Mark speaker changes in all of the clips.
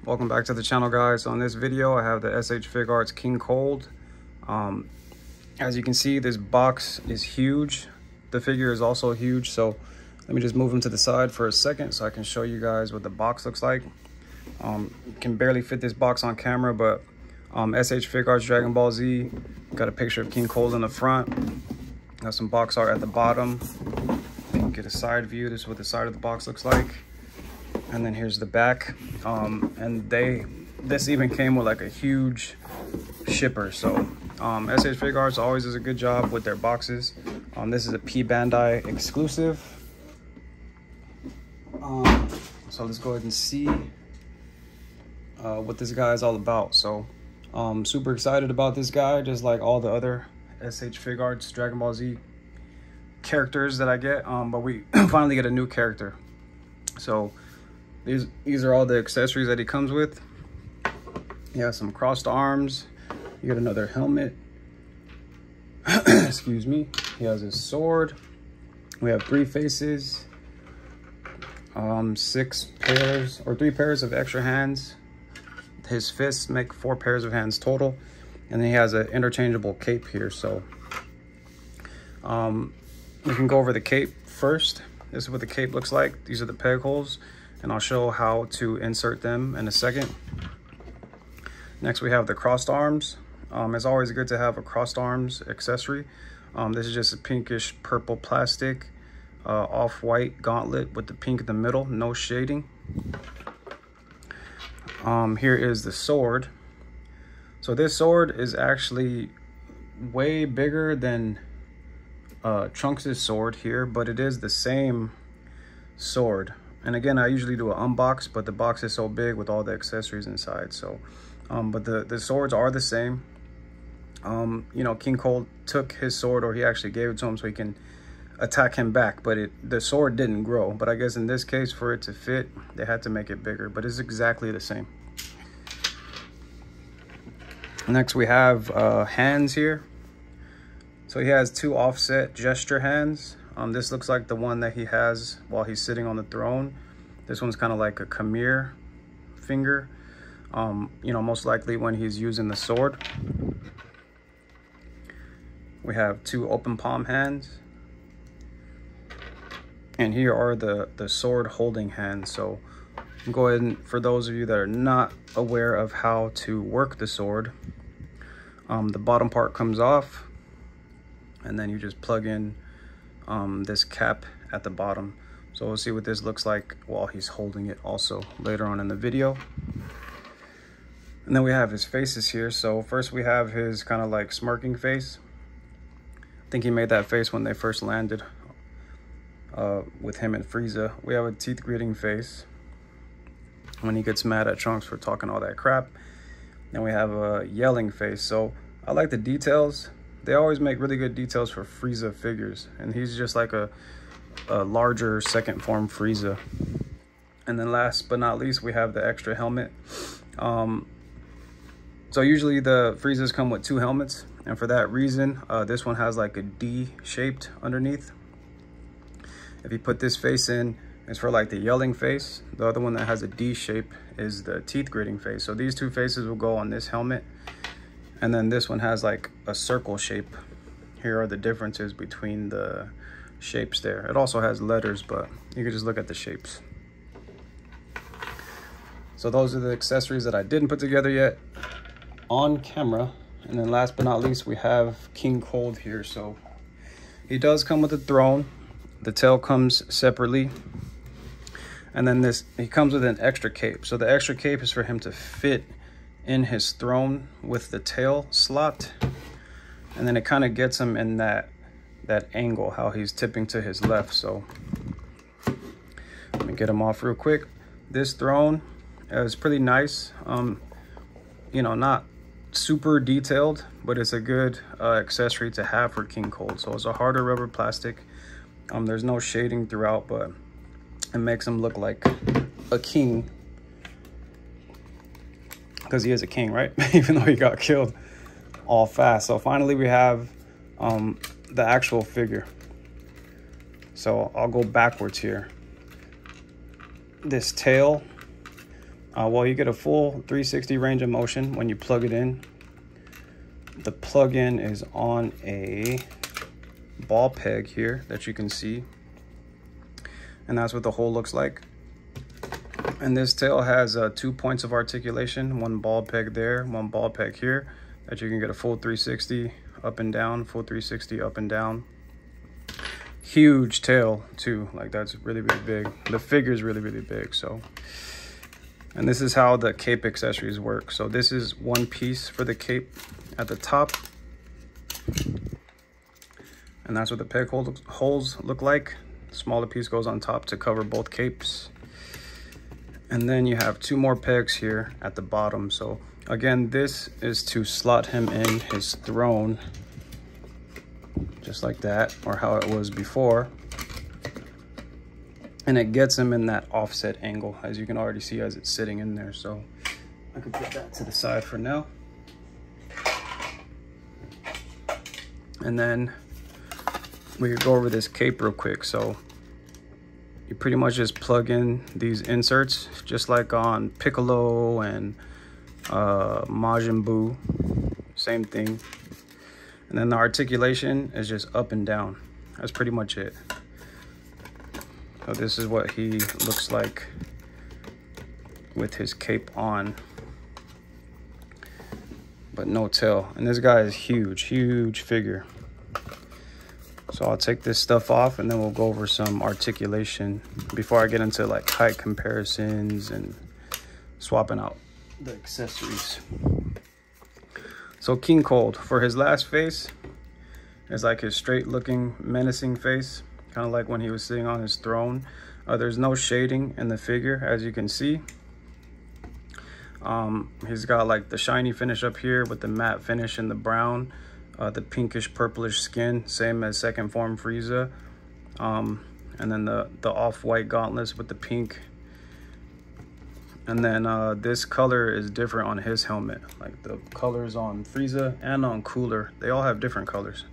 Speaker 1: Welcome back to the channel, guys. On this video I have the SH Figuarts King Cold. As you can see, this box is huge. The figure is also huge, so let me just move him to the side for a second so I can show you guys what the box looks like. Can barely fit this box on camera, but SH Figuarts Dragon Ball Z, got a picture of King Cold in the front, got some box art at the bottom. You can get a side view. This is what the side of the box looks like. And then here's the back. And this even came with like a huge shipper. So SH Figuarts always does a good job with their boxes. This is a P Bandai exclusive. So let's go ahead and see what this guy is all about. So super excited about this guy, just like all the other SH Figuarts Dragon Ball Z characters that I get. But we finally get a new character. So these are all the accessories that he comes with. He has some crossed arms. You get another helmet. Excuse me. He has his sword. We have 3 faces. 6 pairs or 3 pairs of extra hands. His fists make 4 pairs of hands total. And then he has an interchangeable cape here. So we can go over the cape first. This is what the cape looks like. These are the peg holes, and I'll show how to insert them in a second. Next, we have the crossed arms. It's always good to have a crossed arms accessory. This is just a pinkish purple plastic, off-white gauntlet with the pink in the middle, no shading. Here is the sword. So this sword is actually way bigger than Trunks' sword here, but it is the same sword. And again, I usually do an unbox, but the box is so big with all the accessories inside. So but the swords are the same. You know, King Cold took his sword, or he actually gave it to him so he can attack him back, but the sword didn't grow. But I guess in this case, for it to fit, they had to make it bigger, but it's exactly the same. Next, we have hands here. So he has 2 offset gesture hands. This looks like the one that he has while he's sitting on the throne. This one's kind of like a Khmer finger. You know, most likely when he's using the sword. We have 2 open palm hands. And here are the sword holding hands. So go ahead and, for those of you that are not aware of how to work the sword, the bottom part comes off, and then you just plug in this cap at the bottom. So we'll see what this looks like while he's holding it also later on in the video. And then we have his faces here. So first we have his kind of like smirking face. I think he made that face when they first landed with him and Frieza. We have a teeth gritting face when he gets mad at Trunks for talking all that crap. Then we have a yelling face. So I like the details. They always make really good details for Frieza figures, and he's just like a larger second form Frieza. And then last but not least, we have the extra helmet. So usually the Friezas come with 2 helmets, and for that reason, this one has like a D shaped underneath. If you put this face in, it's for like the yelling face. The other one that has a D shape is the teeth gritting face. So these 2 faces will go on this helmet. And then this one has like a circle shape. Here are the differences between the shapes there. It also has letters, but you can just look at the shapes. So those are the accessories that I didn't put together yet on camera. And then last but not least, we have King Cold here. So he does come with a throne. The tail comes separately. And then he comes with an extra cape. So the extra cape is for him to fit in his throne with the tail slot, and then it kind of gets him in that angle, how he's tipping to his left. So let me get him off real quick. This throne is pretty nice. You know, not super detailed, but it's a good accessory to have for King Cold. So it's a harder rubber plastic. There's no shading throughout, but it makes him look like a king, because he is a king, right? Even though he got killed all fast. So finally we have the actual figure. So I'll go backwards here. This tail Well, you get a full 360 range of motion when you plug it in. The plug-in is on a ball peg here that you can see, and that's what the hole looks like. And this tail has 2 points of articulation, one ball peg there, one ball peg here, that you can get a full 360 up and down, full 360 up and down. Huge tail too, like that's really big. The figure is really big. So, and this is how the cape accessories work. So this is one piece for the cape at the top, and that's what the peg holes look like. The smaller piece goes on top to cover both capes, and then you have 2 more pegs here at the bottom. So again, this is to slot him in his throne, just like that, or how it was before. And it gets him in that offset angle, as you can already see as it's sitting in there. So I can put that to the side for now. And then we could go over this cape real quick. So you pretty much just plug in these inserts, just like on Piccolo and Majin Buu, same thing. And then the articulation is just up and down. That's pretty much it. So this is what he looks like with his cape on, but no tail. And this guy is huge figure. So I'll take this stuff off and then we'll go over some articulation before I get into like height comparisons and swapping out the accessories. So King Cold, for his last face, is like his straight looking menacing face, kind of like when he was sitting on his throne. There's no shading in the figure, as you can see. He's got like the shiny finish up here with the matte finish in the brown, the pinkish purplish skin, same as second form Frieza, and then the off-white gauntlets with the pink. And then this color is different on his helmet. Like the colors on Frieza and on Cooler, they all have different colors,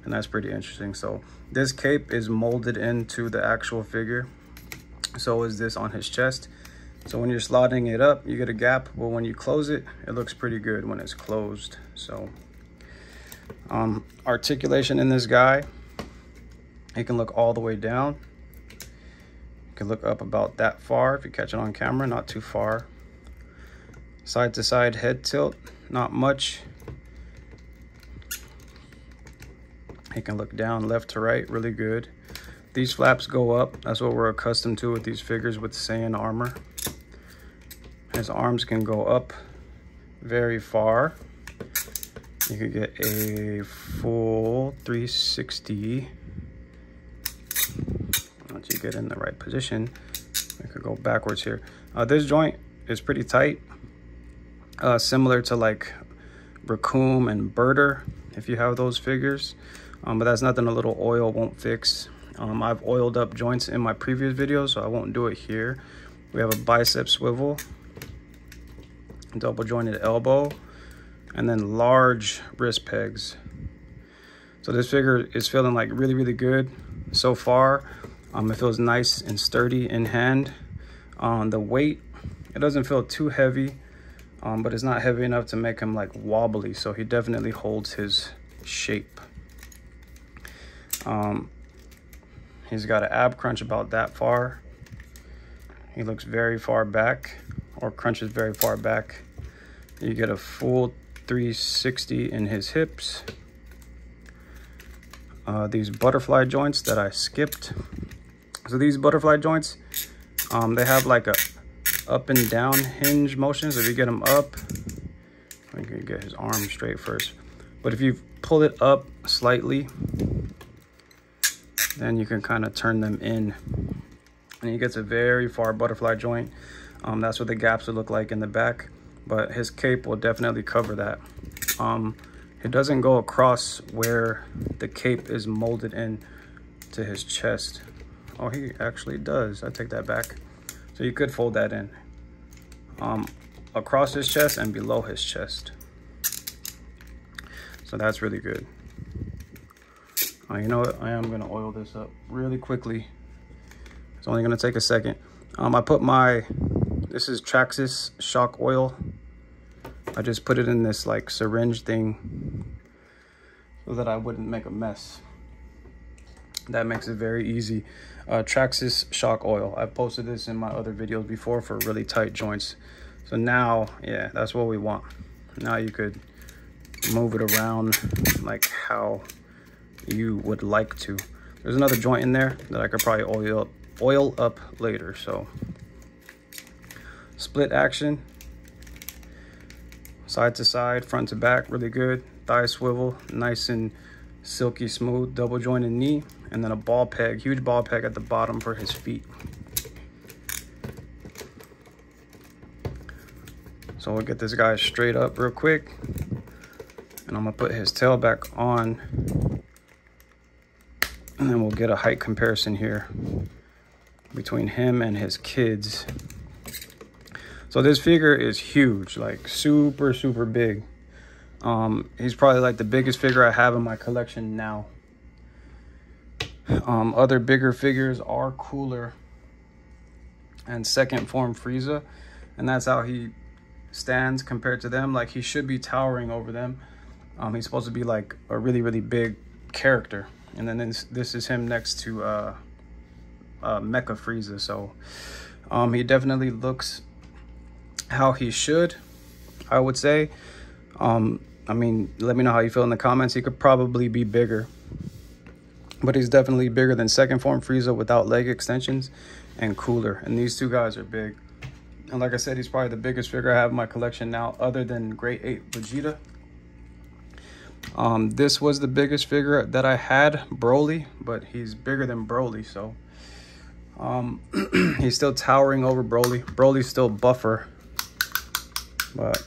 Speaker 1: and that's pretty interesting. So this cape is molded into the actual figure. So is this on his chest. So when you're slotting it up, you get a gap, but when you close it, it looks pretty good when it's closed. So articulation in this guy, he can look all the way down. You can look up about that far if you catch it on camera, not too far. Side to side head tilt, not much. He can look down left to right, really good. These flaps go up. That's what we're accustomed to with these figures with Saiyan armor. His arms can go up very far. You could get a full 360. Once you get in the right position, I could go backwards here. This joint is pretty tight, similar to like Raccoon and Birder, if you have those figures. But that's nothing a little oil won't fix. I've oiled up joints in my previous videos, so I won't do it here. We have a bicep swivel, double jointed elbow, and then large wrist pegs. So this figure is feeling like really good so far. It feels nice and sturdy in hand. The weight, it doesn't feel too heavy, but it's not heavy enough to make him like wobbly, so he definitely holds his shape. He's got an ab crunch about that far. He looks very far back, or crunches very far back. You get a full 360 in his hips. These butterfly joints that I skipped. So these butterfly joints, they have like a up and down hinge motions. If you get them up, I can get his arm straight first. But if you pull it up slightly, then you can kind of turn them in, and he gets a very far butterfly joint. That's what the gaps would look like in the back, but his cape will definitely cover that. It doesn't go across where the cape is molded in to his chest. Oh, he actually does. I take that back. So you could fold that in across his chest and below his chest. So that's really good. You know what? I am gonna oil this up really quickly. It's only gonna take a second. I put my This is Traxxas shock oil. I just put it in this like syringe thing so that I wouldn't make a mess. That makes it very easy. Traxxas shock oil. I posted this in my other videos before for really tight joints. So now, yeah, that's what we want. Now you could move it around like how you would like to. There's another joint in there that I could probably oil up later. So split action, side to side, front to back, really good. Thigh swivel, nice and silky smooth. Double jointed knee, and then a ball peg, huge ball peg at the bottom for his feet. So we'll get this guy straight up real quick, and I'm gonna put his tail back on, and then we'll get a height comparison here between him and his kids. So this figure is huge, like super, super big. He's probably like the biggest figure I have in my collection now. Other bigger figures are Cooler and Second Form Frieza, and that's how he stands compared to them. Like, he should be towering over them. He's supposed to be like a really, really big character. And then this is him next to Mecha Frieza. So he definitely looks how he should, I would say. I mean, let me know how you feel in the comments. He could probably be bigger, but he's definitely bigger than Second Form Frieza without leg extensions and Cooler. And these two guys are big. And like I said, he's probably the biggest figure I have in my collection now, other than Great Ape Vegeta. This was the biggest figure that I had, Broly, but he's bigger than Broly, so he's still towering over Broly. Broly's still buffer, but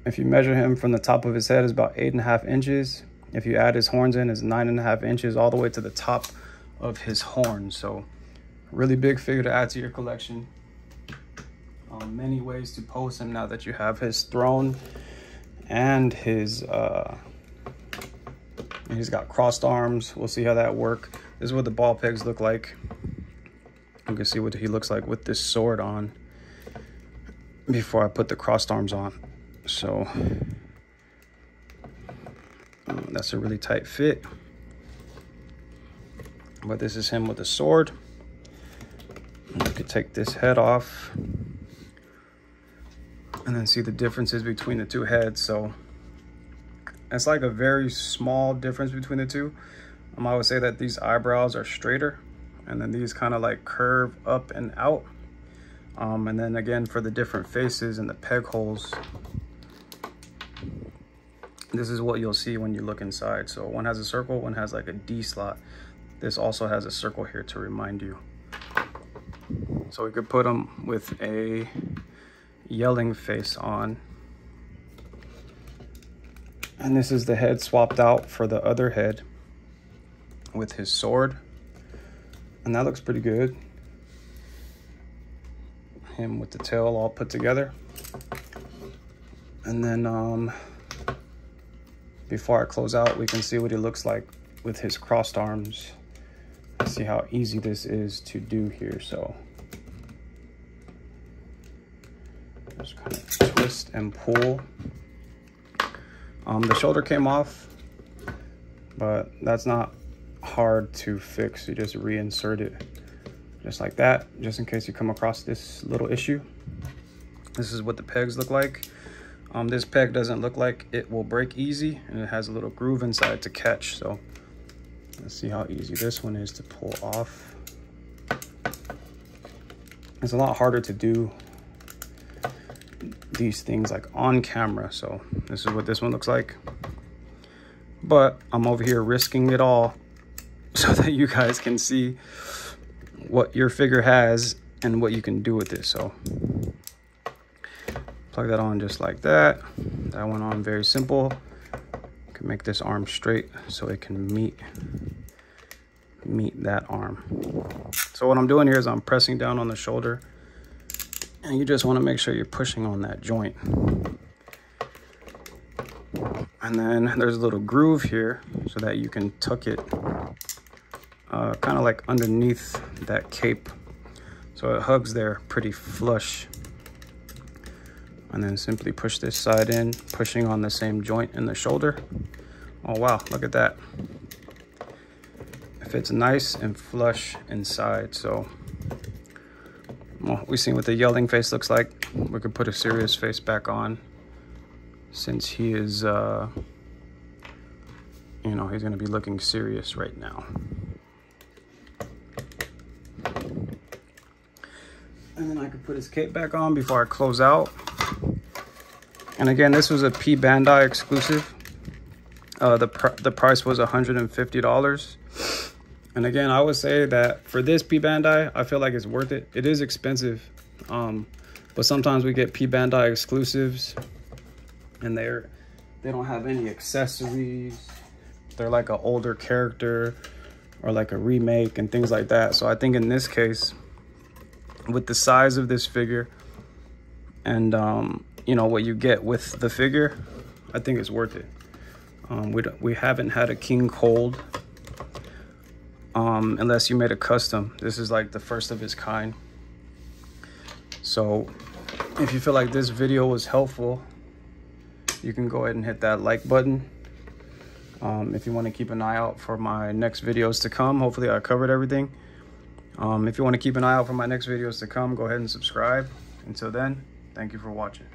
Speaker 1: if you measure him from the top of his head, is about 8.5 inches. If you add his horns in, it's 9.5 inches all the way to the top of his horns. So really big figure to add to your collection. Many ways to pose him now that you have his throne and his he's got crossed arms. We'll see how that works. This is what the ball pegs look like. You can see what he looks like with this sword on before I put the crossed arms on. So that's a really tight fit. But this is him with the sword. You could take this head off and then see the differences between the two heads. So it's like a very small difference between the two. I would say that these eyebrows are straighter, and then these kind of like curve up and out. And then again, for the different faces and the peg holes, this is what you'll see when you look inside. So one has a circle, one has like a D slot. This also has a circle here to remind you. So we could put them with a yelling face on. And this is the head swapped out for the other head with his sword. And that looks pretty good. Him with the tail all put together. And then before I close out, we can see what he looks like with his crossed arms. See how easy this is to do here. So just kind of twist and pull. The shoulder came off, but that's not hard to fix. You just reinsert it just like that, just in case you come across this little issue. This is what the pegs look like. This peg doesn't look like it will break easy, and it has a little groove inside to catch. So let's see how easy this one is to pull off. It's a lot harder to do these things like on camera. So this is what this one looks like, but I'm over here risking it all so that you guys can see what your figure has and what you can do with it. So plug that on just like that. That went on very simple. You can make this arm straight so it can meet that arm. So what I'm doing here is I'm pressing down on the shoulder, and you just want to make sure you're pushing on that joint. And then there's a little groove here so that you can tuck it kind of like underneath that cape So it hugs there pretty flush. And then simply push this side in, pushing on the same joint in the shoulder. Oh wow, look at that. It fits nice and flush inside. So well, we've seen what the yelling face looks like. We could put a serious face back on, since he is, you know, he's gonna be looking serious right now. And then I could put his cape back on before I close out. And again, this was a P Bandai exclusive. The price was $150. And again, I would say that for this P Bandai, I feel like it's worth it. It is expensive, but sometimes we get P Bandai exclusives and they don't have any accessories. They're like an older character or like a remake and things like that. So I think in this case, with the size of this figure and you know what you get with the figure, I think it's worth it. We haven't had a King Cold unless you made a custom. This is like the first of its kind. So if you feel like this video was helpful, you can go ahead and hit that like button. If you want to keep an eye out for my next videos to come, hopefully I covered everything. If you want to keep an eye out for my next videos to come, go ahead and subscribe. Until then, thank you for watching.